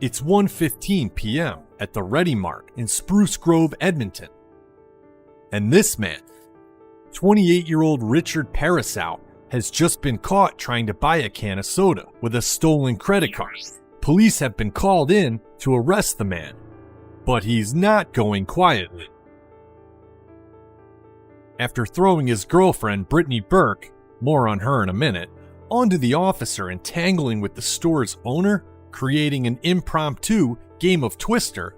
It's 1:15 p.m. at the Ready Mart in Spruce Grove, Edmonton. And this man, 28-year-old Richard Parasow, has just been caught trying to buy a can of soda with a stolen credit card. Police have been called in to arrest the man, but he's not going quietly. After throwing his girlfriend, Brittany Burke, more on her in a minute, onto the officer and tangling with the store's owner, creating an impromptu game of Twister,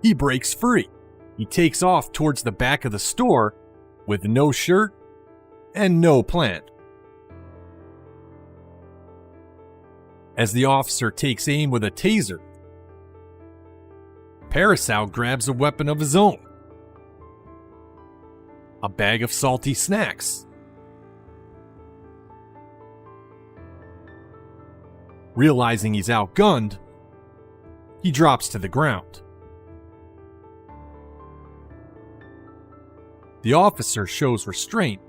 he breaks free. He takes off towards the back of the store with no shirt and no plan. As the officer takes aim with a taser, Parasow grabs a weapon of his own, a bag of salty snacks. Realizing he's outgunned, he drops to the ground. The officer shows restraint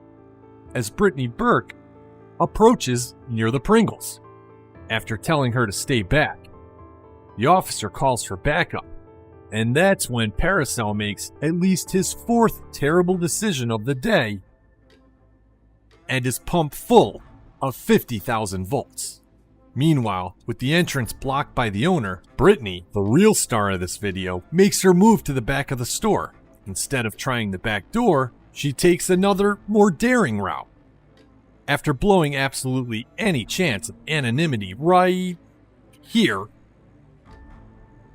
as Brittany Burke approaches near the Pringles. After telling her to stay back, the officer calls for backup, and that's when Parasow makes at least his fourth terrible decision of the day and is pumped full of 50,000 volts. Meanwhile, with the entrance blocked by the owner, Brittany, the real star of this video, makes her move to the back of the store. Instead of trying the back door, she takes another, more daring route. After blowing absolutely any chance of anonymity right here,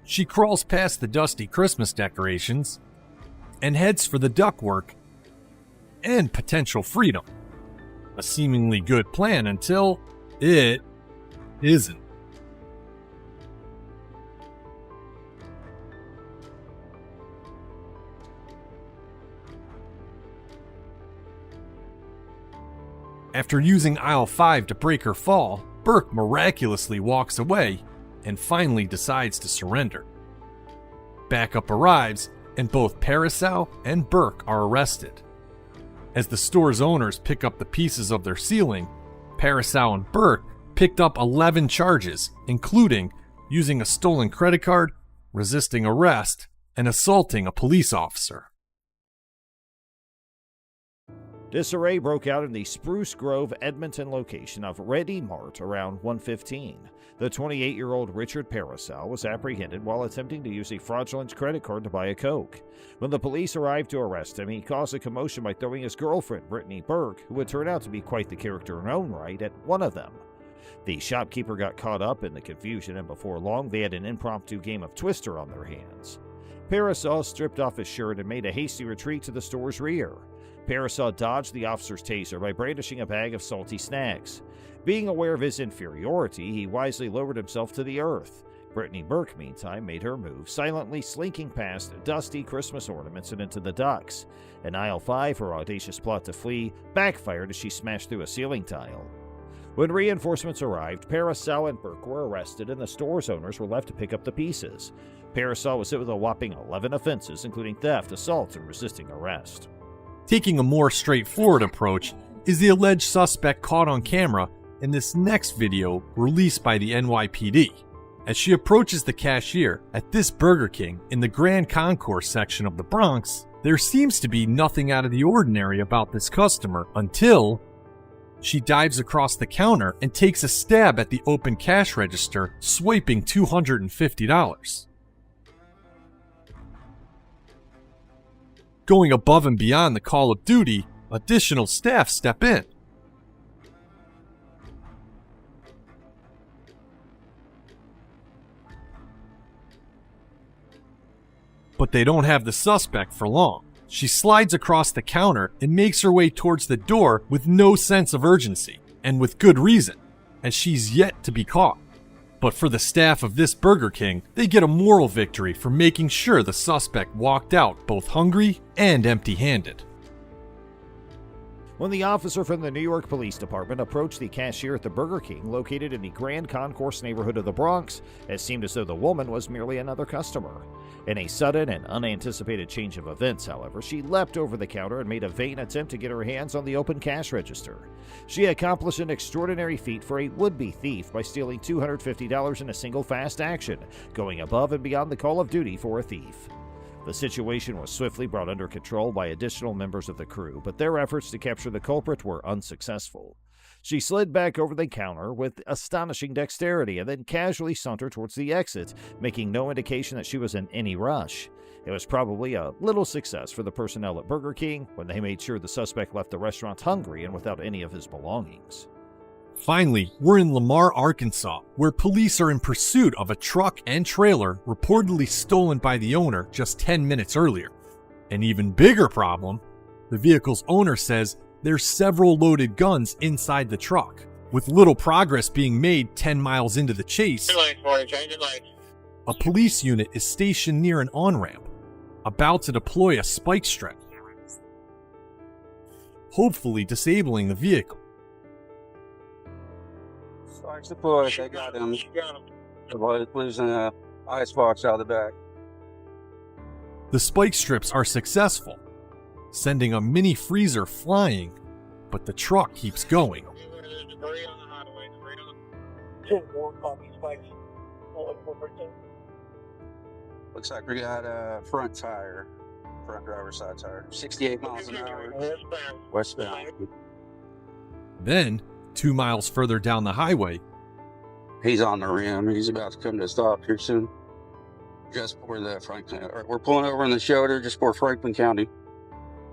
she crawls past the dusty Christmas decorations and heads for the ductwork and potential freedom. A seemingly good plan until it isn't. After using aisle 5 to break her fall, Burke miraculously walks away and finally decides to surrender. Backup arrives and both Parasow and Burke are arrested. As the store's owners pick up the pieces of their ceiling, Parasow and Burke picked up 11 charges, including using a stolen credit card, resisting arrest, and assaulting a police officer. Disarray broke out in the Spruce Grove, Edmonton location of Ready Mart around 1:15. The 28-year-old Richard Parasow was apprehended while attempting to use a fraudulent credit card to buy a Coke. When the police arrived to arrest him, he caused a commotion by throwing his girlfriend, Brittany Burke, who would turn out to be quite the character in her own right, at one of them. The shopkeeper got caught up in the confusion, and before long they had an impromptu game of Twister on their hands. Parasow stripped off his shirt and made a hasty retreat to the store's rear. Parasow dodged the officer's taser by brandishing a bag of salty snacks. Being aware of his inferiority, he wisely lowered himself to the earth. Brittany Burke, meantime, made her move, silently slinking past dusty Christmas ornaments and into the ducts. In aisle 5, her audacious plot to flee backfired as she smashed through a ceiling tile. When reinforcements arrived, Parasow and Burke were arrested and the store's owners were left to pick up the pieces. Parasow was hit with a whopping 11 offenses, including theft, assault, and resisting arrest. Taking a more straightforward approach is the alleged suspect caught on camera in this next video released by the NYPD. As she approaches the cashier at this Burger King in the Grand Concourse section of the Bronx, there seems to be nothing out of the ordinary about this customer until she dives across the counter and takes a stab at the open cash register, swiping $250. Going above and beyond the call of duty, additional staff step in. But they don't have the suspect for long. She slides across the counter and makes her way towards the door with no sense of urgency, and with good reason, as she's yet to be caught. But for the staff of this Burger King, they get a moral victory for making sure the suspect walked out both hungry and empty-handed. When the officer from the New York Police Department approached the cashier at the Burger King located in the Grand Concourse neighborhood of the Bronx, it seemed as though the woman was merely another customer. In a sudden and unanticipated change of events, however, she leapt over the counter and made a vain attempt to get her hands on the open cash register. She accomplished an extraordinary feat for a would-be thief by stealing $250 in a single fast action, going above and beyond the call of duty for a thief. The situation was swiftly brought under control by additional members of the crew, but their efforts to capture the culprit were unsuccessful. She slid back over the counter with astonishing dexterity and then casually sauntered towards the exit, making no indication that she was in any rush. It was probably a little success for the personnel at Burger King when they made sure the suspect left the restaurant hungry and without any of his belongings. Finally, we're in Lamar, Arkansas, where police are in pursuit of a truck and trailer reportedly stolen by the owner just 10 minutes earlier. An even bigger problem, the vehicle's owner says there's several loaded guns inside the truck. With little progress being made 10 miles into the chase, a police unit is stationed near an on-ramp, about to deploy a spike strip, hopefully disabling the vehicle. Spikes deployed, they got him. The boy lives in a icebox out of the back. The spike strips are successful, sending a mini freezer flying, but the truck keeps going. Looks like we got a front driver's side tire, 68 miles an hour, westbound. Then, 2 miles further down the highway, He's on the rim. He's about to come to a stop here soon. Just before the Franklin. We're pulling over in the shoulder just before Franklin County.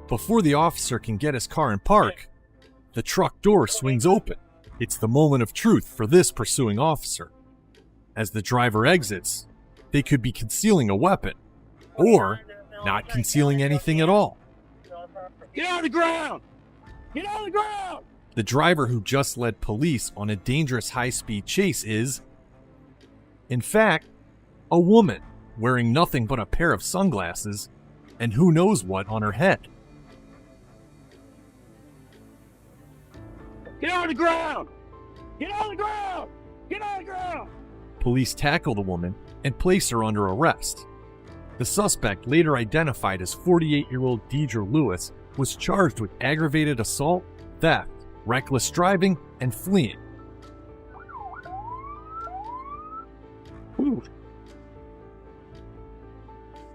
before the officer can get his car in park, the truck door swings open. It's the moment of truth for this pursuing officer. As the driver exits, they could be concealing a weapon, or not concealing anything at all. Get on the ground! Get on the ground! The driver who just led police on a dangerous high-speed chase is, in fact, a woman wearing nothing but a pair of sunglasses and who knows what on her head. Get on the ground! Get on the ground! Get on the ground! Police tackle the woman and place her under arrest. The suspect, later identified as 48-year-old Deidre Lewis, was charged with aggravated assault, theft, reckless driving, and fleeing.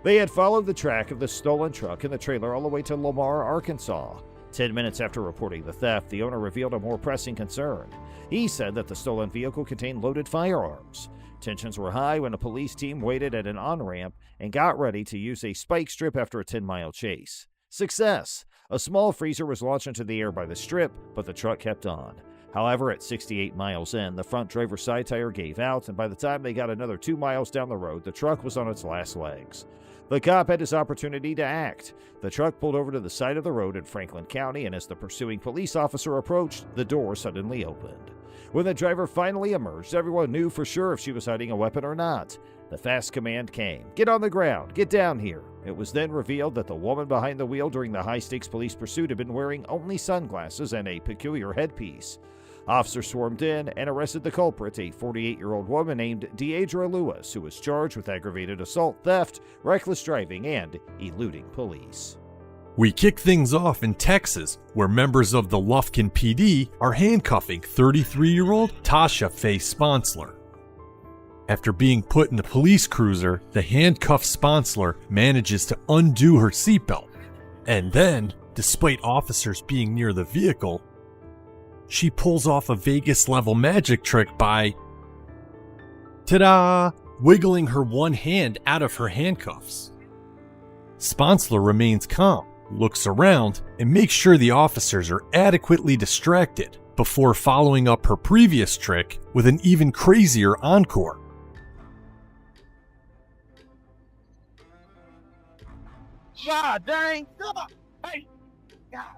They had followed the track of the stolen truck and the trailer all the way to Lamar, Arkansas. 10 minutes after reporting the theft, the owner revealed a more pressing concern. He said that the stolen vehicle contained loaded firearms. Tensions were high when a police team waited at an on-ramp and got ready to use a spike strip after a 10-mile chase. Success! A small freezer was launched into the air by the strip, but the truck kept on. However, at 68 miles in, the front driver's side tire gave out, and by the time they got another 2 miles down the road, the truck was on its last legs. The cop had his opportunity to act. The truck pulled over to the side of the road in Franklin County, and as the pursuing police officer approached, the door suddenly opened. When the driver finally emerged, everyone knew for sure if she was hiding a weapon or not. The fast command came, "Get on the ground, get down here." It was then revealed that the woman behind the wheel during the high-stakes police pursuit had been wearing only sunglasses and a peculiar headpiece. Officers swarmed in and arrested the culprit, a 48-year-old woman named Deidre Lewis, who was charged with aggravated assault, theft, reckless driving, and eluding police. We kick things off in Texas, where members of the Lufkin PD are handcuffing 33-year-old Tasha Faye Sponsler. After being put in the police cruiser, the handcuffed Sponsler manages to undo her seatbelt. And then, despite officers being near the vehicle, she pulls off a Vegas-level magic trick by, ta-da, wiggling her one hand out of her handcuffs. Sponsler remains calm, looks around, and makes sure the officers are adequately distracted before following up her previous trick with an even crazier encore. God dang! God! Hey! God!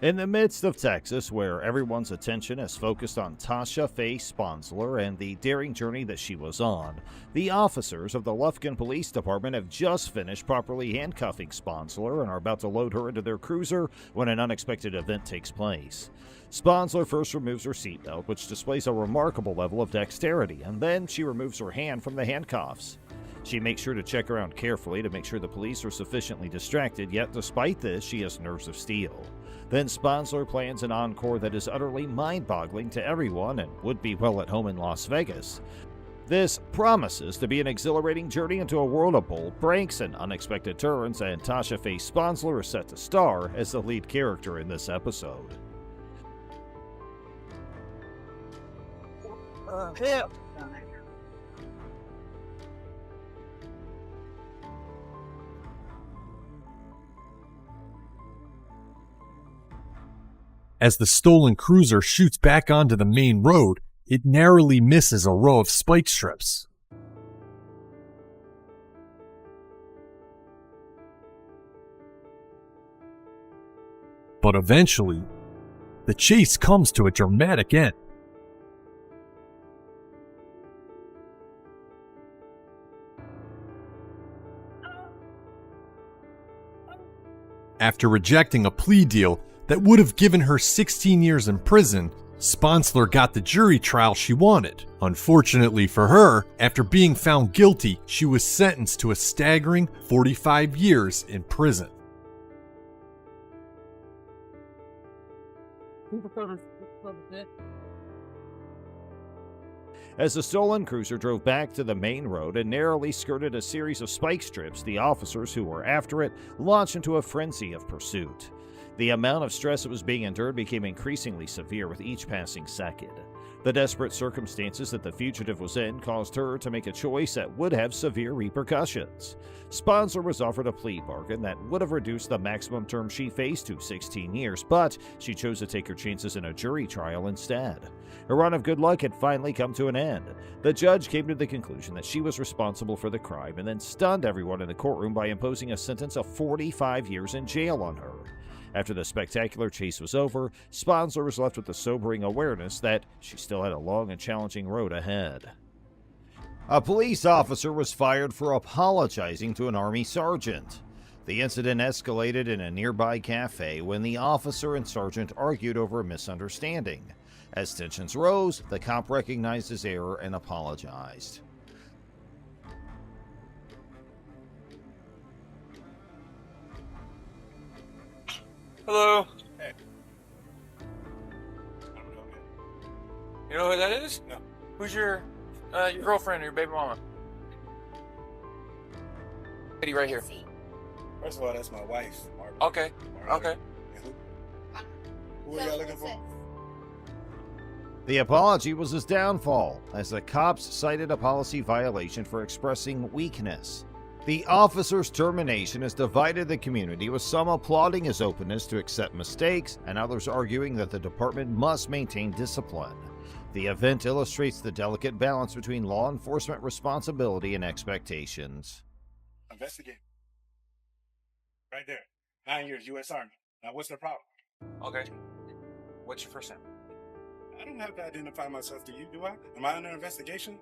In the midst of Texas, where everyone's attention is focused on Tasha Faye Sponsler and the daring journey that she was on, the officers of the Lufkin Police Department have just finished properly handcuffing Sponsler and are about to load her into their cruiser when an unexpected event takes place. Sponsler first removes her seatbelt, which displays a remarkable level of dexterity, and then she removes her hand from the handcuffs. She makes sure to check around carefully to make sure the police are sufficiently distracted, yet despite this, she has nerves of steel. Then Sponsler plans an encore that is utterly mind-boggling to everyone and would be well at home in Las Vegas. This promises to be an exhilarating journey into a world of bold pranks and unexpected turns, and Tasha Faye Sponsler is set to star as the lead character in this episode. As the stolen cruiser shoots back onto the main road, it narrowly misses a row of spike strips. But eventually, the chase comes to a dramatic end. After rejecting a plea deal that would have given her 16 years in prison, Sponsler got the jury trial she wanted. Unfortunately for her, after being found guilty, she was sentenced to a staggering 45 years in prison. As the stolen cruiser drove back to the main road and narrowly skirted a series of spike strips, the officers who were after it launched into a frenzy of pursuit. The amount of stress that was being endured became increasingly severe with each passing second. The desperate circumstances that the fugitive was in caused her to make a choice that would have severe repercussions. Sponsler was offered a plea bargain that would have reduced the maximum term she faced to 16 years, but she chose to take her chances in a jury trial instead. Her run of good luck had finally come to an end. The judge came to the conclusion that she was responsible for the crime and then stunned everyone in the courtroom by imposing a sentence of 45 years in jail on her. After the spectacular chase was over, Sponsler was left with the sobering awareness that she still had a long and challenging road ahead. A police officer was fired for apologizing to an Army sergeant. The incident escalated in a nearby cafe when the officer and sergeant argued over a misunderstanding. As tensions rose, the cop recognized his error and apologized. Hello. Hey. You know who that is? No. Who's your girlfriend or your baby mama? Lady right here. First of all, that's my wife. Margaret. Okay. Margaret. Okay. Who are y'all looking for? The apology was his downfall, as the cops cited a policy violation for expressing weakness. The officer's termination has divided the community, with some applauding his openness to accept mistakes and others arguing that the department must maintain discipline. The event illustrates the delicate balance between law enforcement responsibility and expectations. Investigate. Right there. 9 years, U.S. Army. Now, what's the problem? Okay. What's your first name? I don't have to identify myself to you, do I? Am I under investigation?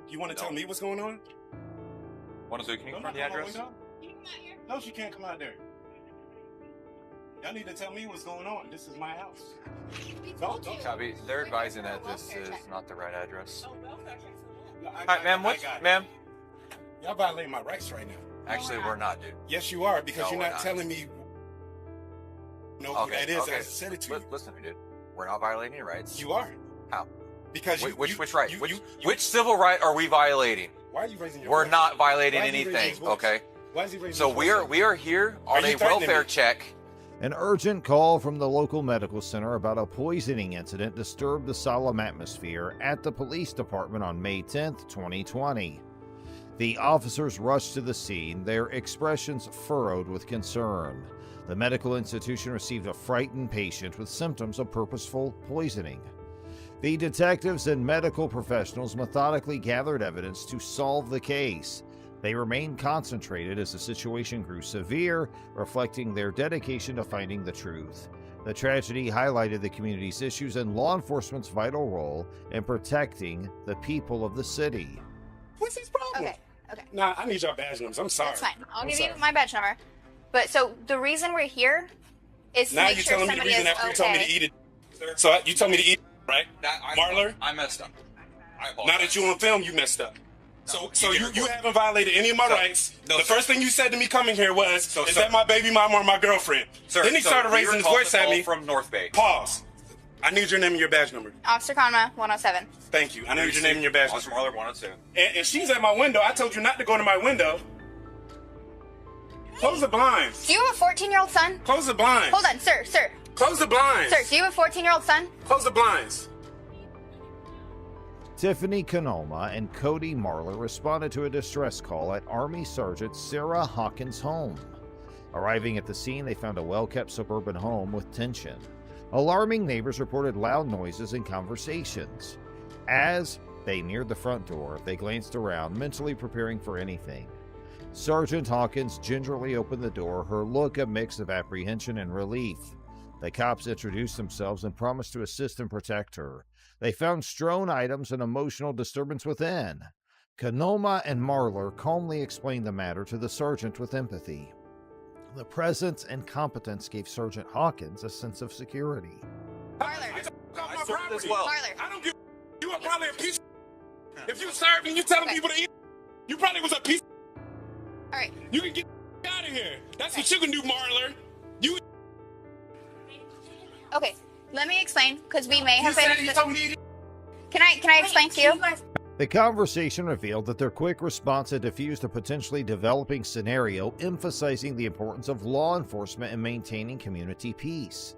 You want to tell me what's going on? Can you No, confirm the no, address? no. No, she can't come out there. Y'all need to tell me what's going on. This is my house. Don't. Copy. They're advising that this is not the right address. No, Hi, ma'am. I got it. Ma'am? Y'all violating my rights right now. Actually, we're not, dude. Yes, you are, because No, you're we're not not. telling me who that is. I said it to you. Listen to me, dude. We're not violating your rights. You are. How? Because Which right? Which civil right are we violating? Why are you raising your We're voice? not violating Why is he raising anything, his voice? okay? Why is he raising So his voice? we are here on Are you a threatening welfare me? check. An urgent call from the local medical center about a poisoning incident disturbed the solemn atmosphere at the police department on May 10th, 2020. The officers rushed to the scene, their expressions furrowed with concern. The medical institution received a frightened patient with symptoms of purposeful poisoning. The detectives and medical professionals methodically gathered evidence to solve the case. They remained concentrated as the situation grew severe, reflecting their dedication to finding the truth. The tragedy highlighted the community's issues and law enforcement's vital role in protecting the people of the city. What's his problem? Okay. Nah, I need your badge numbers. I'm sorry. That's fine. I'll give sorry. you my badge number. But so the reason we're here is to Now make you're sure telling me the somebody reason is after you told me to okay. eat it. So you told me to eat it, right? Marler? I messed up. I apologize. Now that you on film, you messed up. No, So you you didn't. haven't violated any of my No, rights. no, The sir. first thing you said to me coming here was, So, is sir. that my baby mama or my girlfriend? Sir, Then he so started we raising his recalled voice the at call me. from North Bay. Pause. I need your name and your badge number. Officer Conma, 107. Thank you. I need your name and your badge Officer number. Marler, 102. And she's at my window. I told you not to go to my window. Close the blinds. Do you have a 14-year-old son? Close the blinds. Hold on, sir. Close the blinds. Sir, do you have a 14-year-old son? Close the blinds. Tiffany Canoma and Cody Marler responded to a distress call at Army Sergeant Sarah Hawkins' home. Arriving at the scene, they found a well-kept suburban home with tension. Alarming neighbors reported loud noises and conversations. As they neared the front door, they glanced around, mentally preparing for anything. Sergeant Hawkins gingerly opened the door, her look a mix of apprehension and relief. The cops introduced themselves and promised to assist and protect her. They found strewn items and emotional disturbance within. Canoma and Marler calmly explained the matter to the sergeant with empathy. The presence and competence gave Sergeant Hawkins a sense of security. Marler. I served as well. Marler. I don't give. You are probably a piece. If you served and you telling people to eat, you probably was a piece. All right. You can get out of here. That's what you can do, Marler. You. Okay. Let me explain, because we may You have said been. you told me to eat. Can I explain to you? The conversation revealed that their quick response had diffused a potentially developing scenario, emphasizing the importance of law enforcement in maintaining community peace.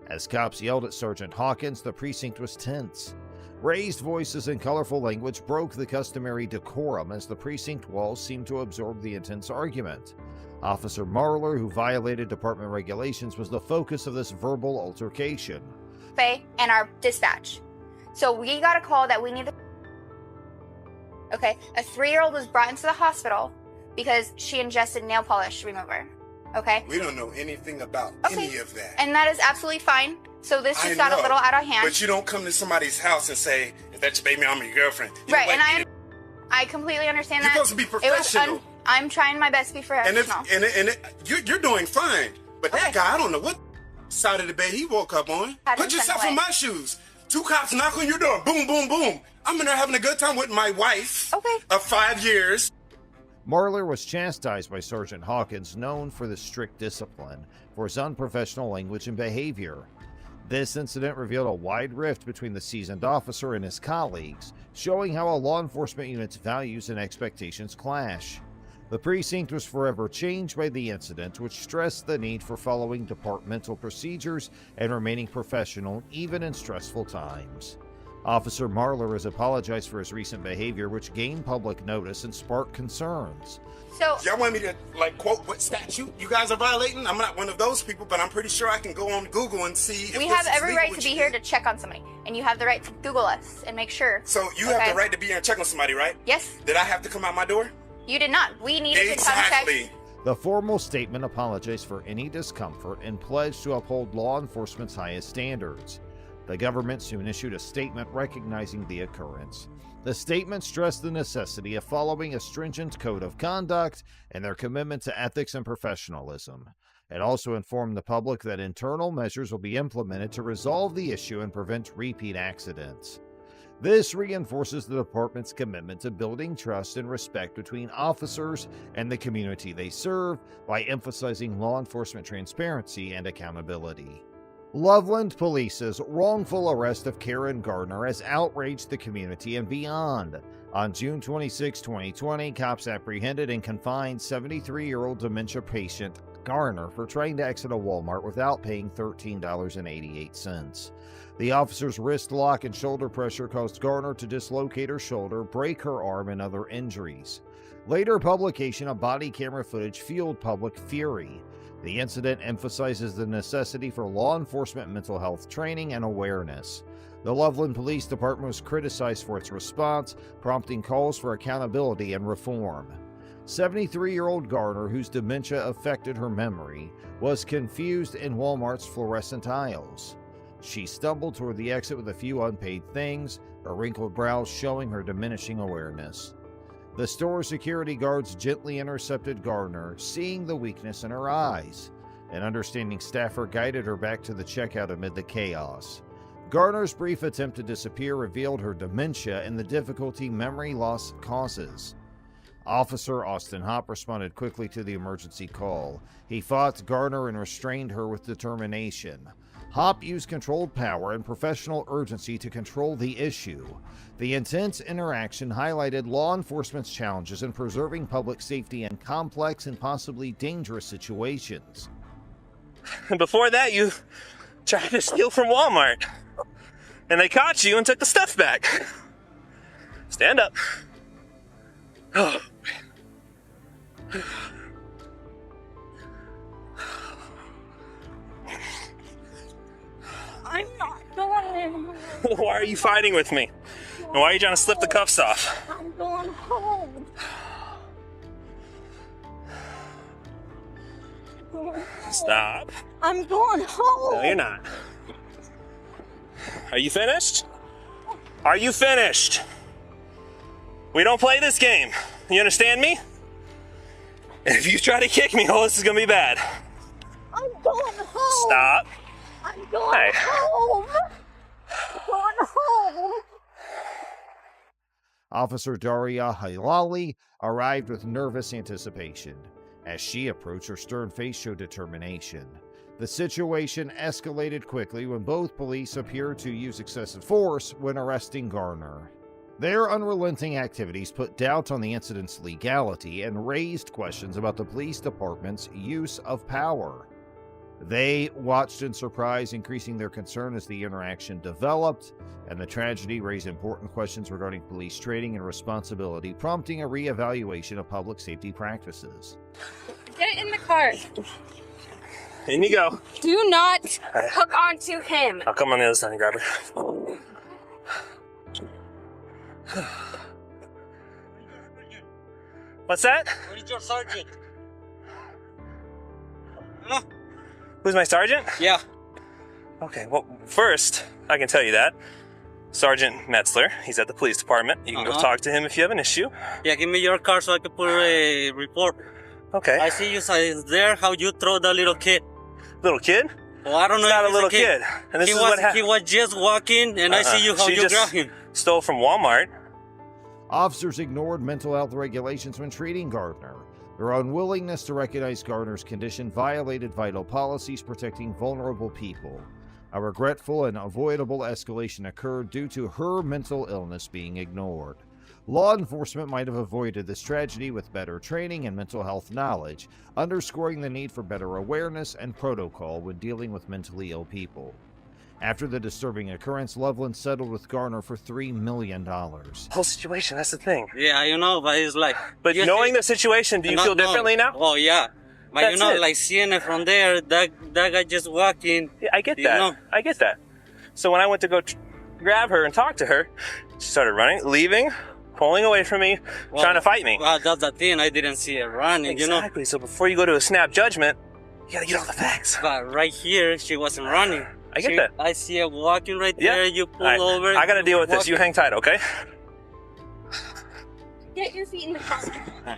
As cops yelled at Sergeant Hawkins, the precinct was tense. Raised voices and colorful language broke the customary decorum as the precinct walls seemed to absorb the intense argument. Officer Marler, who violated department regulations, was the focus of this verbal altercation. And our dispatch. So we got a call that we need to. Okay, a 3-year-old was brought into the hospital because she ingested nail polish remover. Okay, We don't know anything about Okay. any of that. and that is absolutely fine. So this I just got a know, little out of hand. But you don't come to somebody's house and say, "If that's your baby mama or your girlfriend." You Right, like, and I completely understand You're that. supposed to be It was professional. I'm trying my best to be and if professional. you're doing fine. But that Okay. guy, I don't know what side of the bed he woke up on. Had him Put sent yourself away. in my shoes. 2 cops knock on your door. Boom, boom, boom. I'm in there having a good time with my wife Okay. of 5 years. Marler was chastised by Sergeant Hawkins, known for the strict discipline, for his unprofessional language and behavior. This incident revealed a wide rift between the seasoned officer and his colleagues, showing how a law enforcement unit's values and expectations clash. The precinct was forever changed by the incident, which stressed the need for following departmental procedures and remaining professional even in stressful times. Officer Marler has apologized for his recent behavior, which gained public notice and sparked concerns. So Y'all want me to quote what statute you guys are violating? I'm not one of those people, but I'm pretty sure I can go on Google and see if we this have is every legal right what to be you here did. to check on somebody, and you have the right to Google us and make sure. So you have Okay. the right to be here and check on somebody, right? Yes, Did I have to come out my door? you did not. We needed to come Exactly. check. The formal statement apologized for any discomfort and pledged to uphold law enforcement's highest standards. The government soon issued a statement recognizing the occurrence. The statement stressed the necessity of following a stringent code of conduct and their commitment to ethics and professionalism. It also informed the public that internal measures will be implemented to resolve the issue and prevent repeat accidents. This reinforces the department's commitment to building trust and respect between officers and the community they serve by emphasizing law enforcement transparency and accountability. Loveland Police's wrongful arrest of Karen Gardner has outraged the community and beyond. On June 26, 2020, cops apprehended and confined 73-year-old dementia patient Garner for trying to exit a Walmart without paying $13.88. The officer's wrist lock and shoulder pressure caused Garner to dislocate her shoulder, break her arm, and other injuries. Later publication of body camera footage fueled public fury. The incident emphasizes the necessity for law enforcement mental health training and awareness. The Loveland Police Department was criticized for its response, prompting calls for accountability and reform. 73-year-old Garner, whose dementia affected her memory, was confused in Walmart's fluorescent aisles. She stumbled toward the exit with a few unpaid things, her wrinkled brows showing her diminishing awareness. The store security guards gently intercepted Garner, seeing the weakness in her eyes. An understanding staffer guided her back to the checkout amid the chaos. Garner's brief attempt to disappear revealed her dementia and the difficulty memory loss causes. Officer Austin Hopp responded quickly to the emergency call. He fought Garner and restrained her with determination. Hopp used controlled power and professional urgency to control the issue. The intense interaction highlighted law enforcement's challenges in preserving public safety in complex and possibly dangerous situations. And before that, you tried to steal from Walmart. And they caught you and took the stuff back. Stand up. Oh. I'm not going. Why are you fighting with me? And why are you trying to slip the cuffs off? I'm going home. Stop. I'm going home. No, you're not. Are you finished? Are you finished? We don't play this game. You understand me? And if you try to kick me, oh, this is gonna be bad. I'm going home. Stop. I'm going home. I'm going home. Officer Daria Hilali arrived with nervous anticipation. As she approached, her stern face showed determination. The situation escalated quickly when both police appeared to use excessive force when arresting Garner. Their unrelenting activities put doubt on the incident's legality and raised questions about the police department's use of power. They watched in surprise, increasing their concern as the interaction developed, and the tragedy raised important questions regarding police training and responsibility, prompting a re-evaluation of public safety practices. Get in the car. In you go. Do not hook onto him. I'll come on the other side and grab her. What's that? Where's your sergeant? Huh? Who's my sergeant? Yeah. Okay, well, first, I can tell you that. Sergeant Metzler, he's at the police department. You can go talk to him if you have an issue. Yeah, give me your car so I can put a report. Okay. I see you there, how you throw the little kid. Little kid? Well, I don't know. He's not a little kid. And this is what happened. He was just walking, and I see you how you grab him. Stole from Walmart. Officers ignored mental health regulations when treating Gardner. Their unwillingness to recognize Gardner's condition violated vital policies protecting vulnerable people. A regretful and avoidable escalation occurred due to her mental illness being ignored. Law enforcement might have avoided this tragedy with better training and mental health knowledge, underscoring the need for better awareness and protocol when dealing with mentally ill people. After the disturbing occurrence, Loveland settled with Garner for $3 million. Whole situation, that's the thing. Yeah, you know, but it's like... But knowing the situation, do you feel differently now? Oh, yeah. But that's you know, it. like seeing it from there, that guy just walked in. Yeah, I get that. Know? I get that. So when I went to go grab her and talk to her, she started running, leaving, pulling away from me, trying to fight me. Well, that's the thing. I didn't see it running, Exactly. So before you go to a snap judgment, you gotta get all the facts. But right here, she wasn't running. I get that. I see her walking right there. You pull over. I gotta deal with this. You hang tight, okay? Get your feet in the car.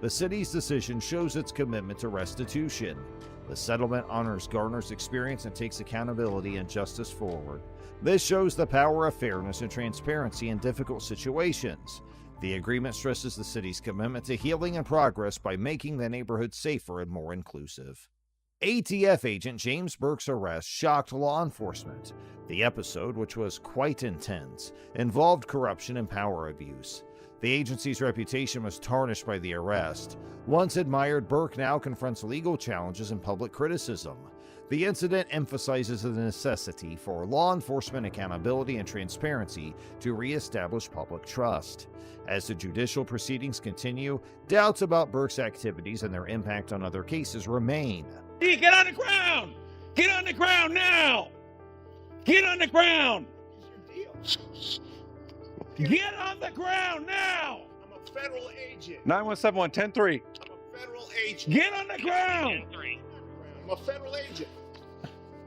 The city's decision shows its commitment to restitution. The settlement honors Garner's experience and takes accountability and justice forward. This shows the power of fairness and transparency in difficult situations. The agreement stresses the city's commitment to healing and progress by making the neighborhood safer and more inclusive. ATF agent James Burke's arrest shocked law enforcement. The episode, which was quite intense, involved corruption and power abuse. The agency's reputation was tarnished by the arrest. Once admired, Burke now confronts legal challenges and public criticism. The incident emphasizes the necessity for law enforcement accountability and transparency to reestablish public trust. As the judicial proceedings continue, doubts about Burke's activities and their impact on other cases remain. Get on the ground! Get on the ground now! Get on the ground! Get on the ground now! federal agent. 917-110-3. I'm a federal agent. Get on the ground! I'm a federal agent.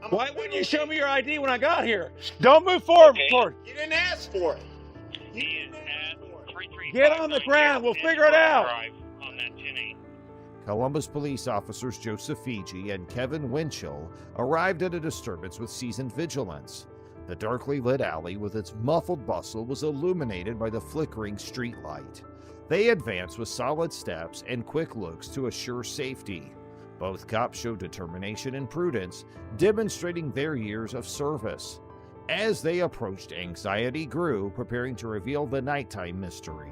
Why wouldn't you show me your ID when I got here? Don't move forward. You didn't ask for it. You didn't ask for it. Get on the ground. We'll figure it out. Columbus police officers Joseph Fiji and Kevin Winchell arrived at a disturbance with seasoned vigilance. The darkly lit alley with its muffled bustle was illuminated by the flickering street light. They advanced with solid steps and quick looks to assure safety. Both cops showed determination and prudence, demonstrating their years of service. As they approached, anxiety grew, preparing to reveal the nighttime mystery.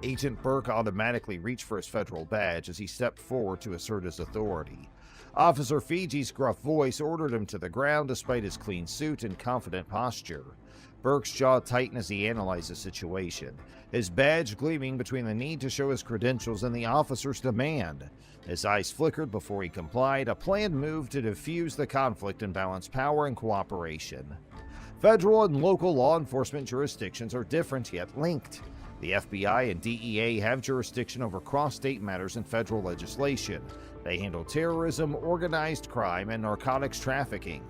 Agent Burke automatically reached for his federal badge as he stepped forward to assert his authority. Officer Fiji's gruff voice ordered him to the ground despite his clean suit and confident posture. Burke's jaw tightened as he analyzed the situation, his badge gleaming between the need to show his credentials and the officer's demand. His eyes flickered before he complied, a planned move to defuse the conflict and balance power and cooperation. Federal and local law enforcement jurisdictions are different yet linked. The FBI and DEA have jurisdiction over cross-state matters in federal legislation. They handle terrorism, organized crime, and narcotics trafficking.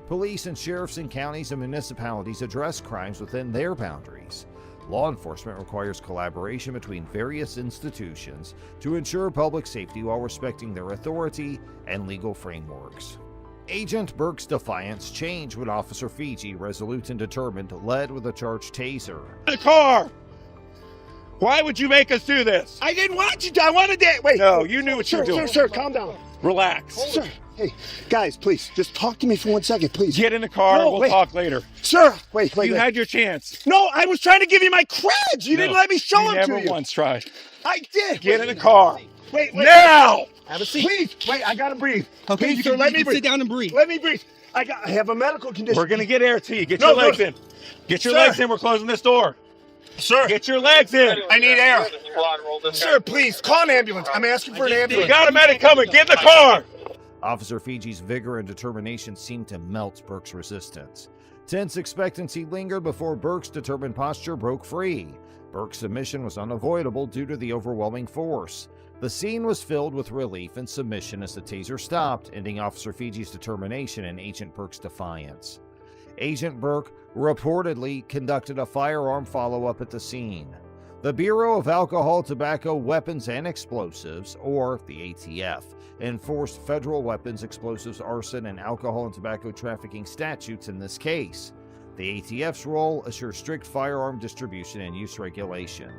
Police and sheriffs in counties and municipalities address crimes within their boundaries. Law enforcement requires collaboration between various institutions to ensure public safety while respecting their authority and legal frameworks. Agent Burke's defiance changed when Officer Fiji, resolute and determined, led with a charged taser. The car! Why would you make us do this? I didn't want you to. I wanted to. Wait. No, you knew what you were doing. Sir, calm down. Relax. Sir, hey, guys, please, just talk to me for 1 second, please. Get in the car. No, we'll talk later. Sir, wait. You had your chance. No, I was trying to give you my creds. You didn't let me show them to you. Never once tried. I did. Get in the car. Wait. Now! Have a seat. Please, wait, I gotta breathe. Okay, Please, sir, let me breathe. Sit down and breathe. Let me breathe. I have a medical condition. We're gonna get air to you. Get your legs in. Get your legs in. We're closing this door. Sir, get your legs in. I need air. Sir, please, call an ambulance. I'm asking for an ambulance. We got a medic coming. Get in the car. Officer Fiji's vigor and determination seemed to melt Burke's resistance. Tense expectancy lingered before Burke's determined posture broke free. Burke's submission was unavoidable due to the overwhelming force. The scene was filled with relief and submission as the taser stopped, ending Officer Fiji's determination and Agent Burke's defiance. Agent Burke reportedly conducted a firearm follow-up at the scene. The Bureau of Alcohol, Tobacco, Weapons, and Explosives, or the ATF, enforced federal weapons, explosives, arson, and alcohol and tobacco trafficking statutes in this case. The ATF's role assures strict firearm distribution and use regulation.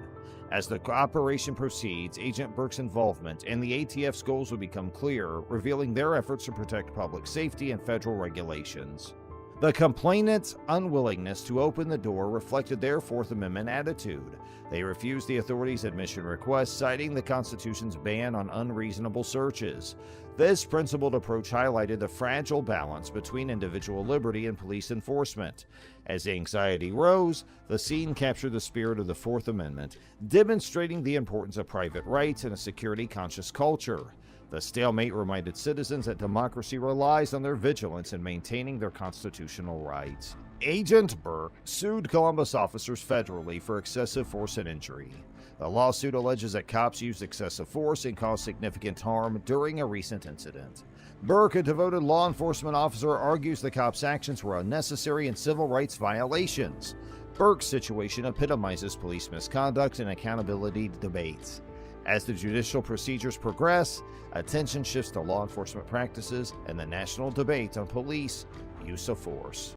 As the operation proceeds, Agent Burke's involvement and the ATF's goals will become clearer, revealing their efforts to protect public safety and federal regulations. The complainant's unwillingness to open the door reflected their Fourth Amendment attitude. They refused the authorities' admission request, citing the Constitution's ban on unreasonable searches. This principled approach highlighted the fragile balance between individual liberty and police enforcement. As anxiety rose, the scene captured the spirit of the Fourth Amendment, demonstrating the importance of private rights in a security-conscious culture. The stalemate reminded citizens that democracy relies on their vigilance in maintaining their constitutional rights. Agent Burke sued Columbus officers federally for excessive force and injury. The lawsuit alleges that cops used excessive force and caused significant harm during a recent incident. Burke, a devoted law enforcement officer, argues the cops' actions were unnecessary and civil rights violations. Burke's situation epitomizes police misconduct and accountability debates. As the judicial procedures progress, attention shifts to law enforcement practices and the national debate on police use of force.